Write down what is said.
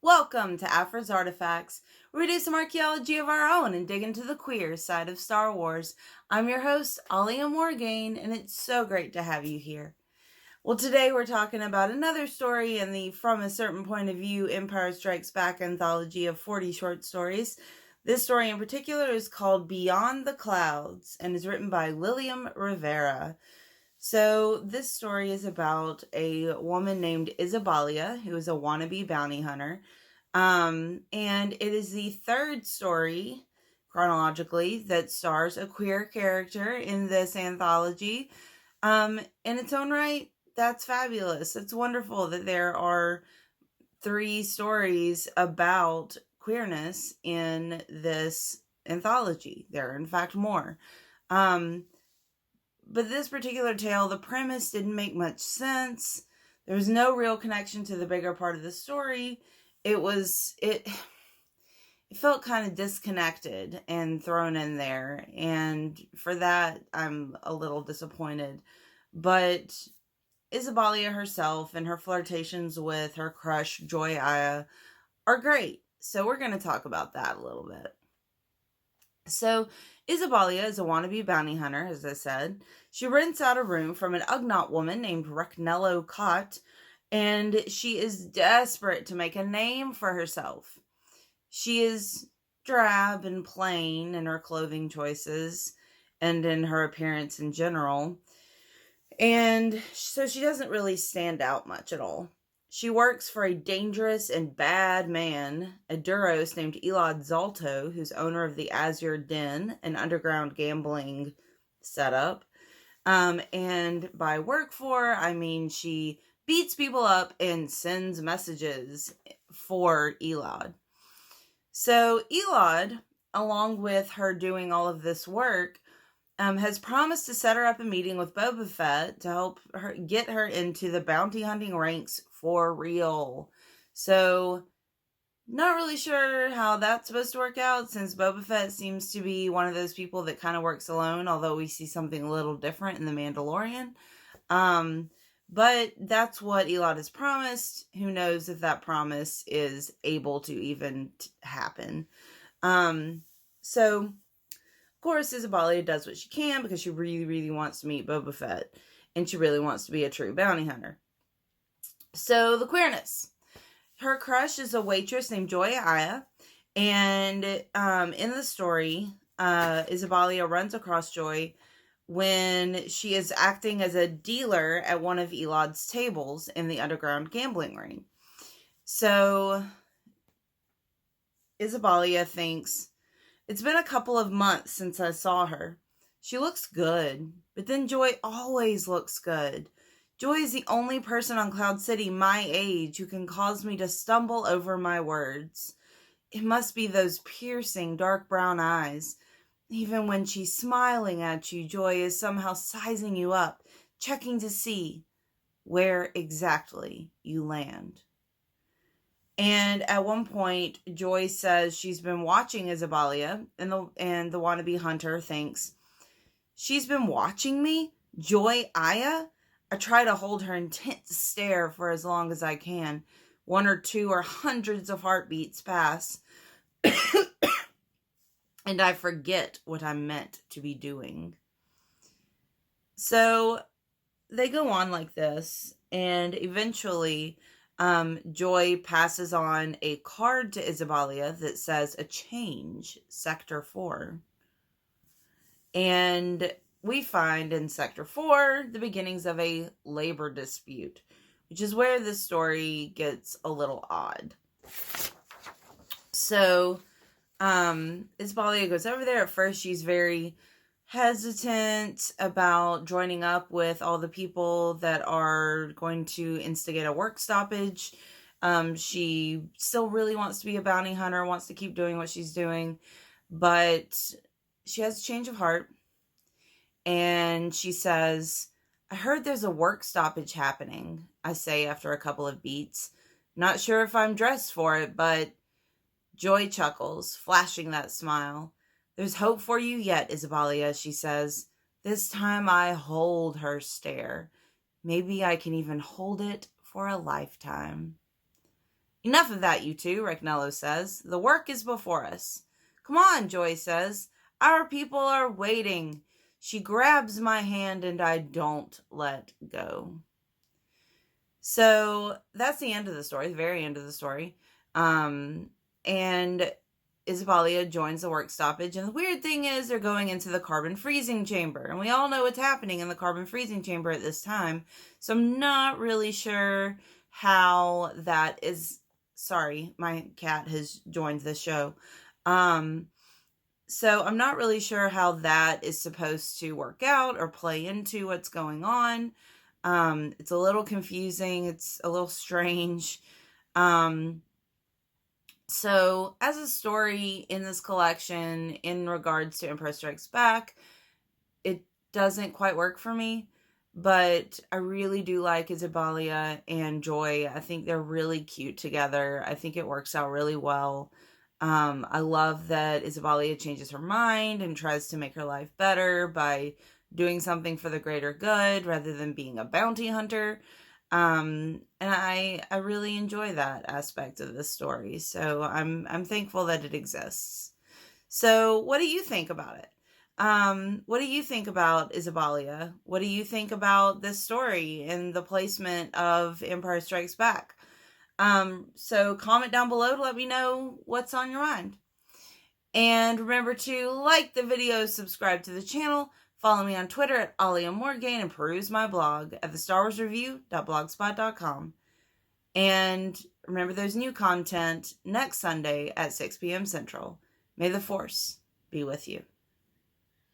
Welcome to Afra's Artifacts, where we do some archaeology of our own and dig into the queer side of Star Wars. I'm your host, Alia Morgaine, and it's so great to have you here. Well, today we're talking about another story in the From a Certain Point of View Empire Strikes Back anthology of 40 short stories. This story in particular is called Beyond the Clouds and is written by Lilliam Rivera. So this story is about a woman named Isabalia, who is a wannabe bounty hunter. And it is the third story, chronologically, that stars a queer character in this anthology. In its own right, that's fabulous. It's wonderful that there are 3 stories about queerness in this anthology. There are, in fact, more. But this particular tale, the premise didn't make much sense. There was no real connection to the bigger part of the story. It felt kind of disconnected and thrown in there. And for that, I'm a little disappointed. But Isabalia herself and her flirtations with her crush, Joy Aya, are great. So we're going to talk about that a little bit. So, Isabalia is a wannabe bounty hunter, as I said. She rents out a room from an Ugnaught woman named Reknello Kott, and she is desperate to make a name for herself. She is drab and plain in her clothing choices and in her appearance in general, and so she doesn't really stand out much at all. She works for a dangerous and bad man, a Duros named Elad Zalto, who's owner of the Azure Den, an underground gambling setup. And by work for, I mean she beats people up and sends messages for Elad. So Elad, along with her doing all of this work, has promised to set her up a meeting with Boba Fett to help her get her into the bounty hunting ranks for real. So, not really sure how that's supposed to work out, since Boba Fett seems to be one of those people that kind of works alone, although we see something a little different in The Mandalorian. But that's what Elad has promised. Who knows if that promise is able to even happen. So, of course, Isabalia does what she can because she really, really wants to meet Boba Fett. And she really wants to be a true bounty hunter. So, the queerness. Her crush is a waitress named Joy Aya. And in the story, Isabalia runs across Joy when she is acting as a dealer at one of Elad's tables in the underground gambling ring. So, Isabalia thinks, it's been a couple of months since I saw her. She looks good, but then Joy always looks good. Joy is the only person on Cloud City my age who can cause me to stumble over my words. It must be those piercing dark brown eyes. Even when she's smiling at you, Joy is somehow sizing you up, checking to see where exactly you land. And at one point, Joy says she's been watching Isabalia, and the wannabe hunter thinks, she's been watching me? Joy Aya? I try to hold her intense stare for as long as I can. 1 or 2 or hundreds of heartbeats pass. And I forget what I'm meant to be doing. So they go on like this, and eventually Joy passes on a card to Isabalia that says a change, Sector 4. And we find in Sector 4 the beginnings of a labor dispute, which is where this story gets a little odd. So, Isabalia goes over there. At first, she's very hesitant about joining up with all the people that are going to instigate a work stoppage. She still really wants to be a bounty hunter, wants to keep doing what she's doing, but she has a change of heart. And she says, I heard there's a work stoppage happening, I say after a couple of beats. Not sure if I'm dressed for it, but Joy chuckles, flashing that smile. There's hope for you yet, Isabalia, she says. This time I hold her stare. Maybe I can even hold it for a lifetime. Enough of that, you two, Ragnello says. The work is before us. Come on, Joy says. Our people are waiting. She grabs my hand and I don't let go. So that's the end of the story, the very end of the story. And Isabalia joins the work stoppage. And the weird thing is they're going into the carbon freezing chamber. And we all know what's happening in the carbon freezing chamber at this time. So I'm not really sure how that is. Sorry, my cat has joined the show. So I'm not really sure how that is supposed to work out or play into what's going on. It's a little confusing. It's a little strange. So as a story in this collection, in regards to Empire Strikes Back, it doesn't quite work for me, but I really do like Isabalia and Joy. I think they're really cute together. I think it works out really well. I love that Isabalia changes her mind and tries to make her life better by doing something for the greater good rather than being a bounty hunter. And I really enjoy that aspect of this story. So I'm thankful that it exists. So what do you think about it? What do you think about Isabalia? What do you think about this story and the placement of Empire Strikes Back? So comment down below to let me know what's on your mind. And remember to like the video, subscribe to the channel, follow me on Twitter at AliaMorgan, and peruse my blog at thestarwarsreview.blogspot.com. And remember, there's new content next Sunday at 6 p.m. Central. May the Force be with you.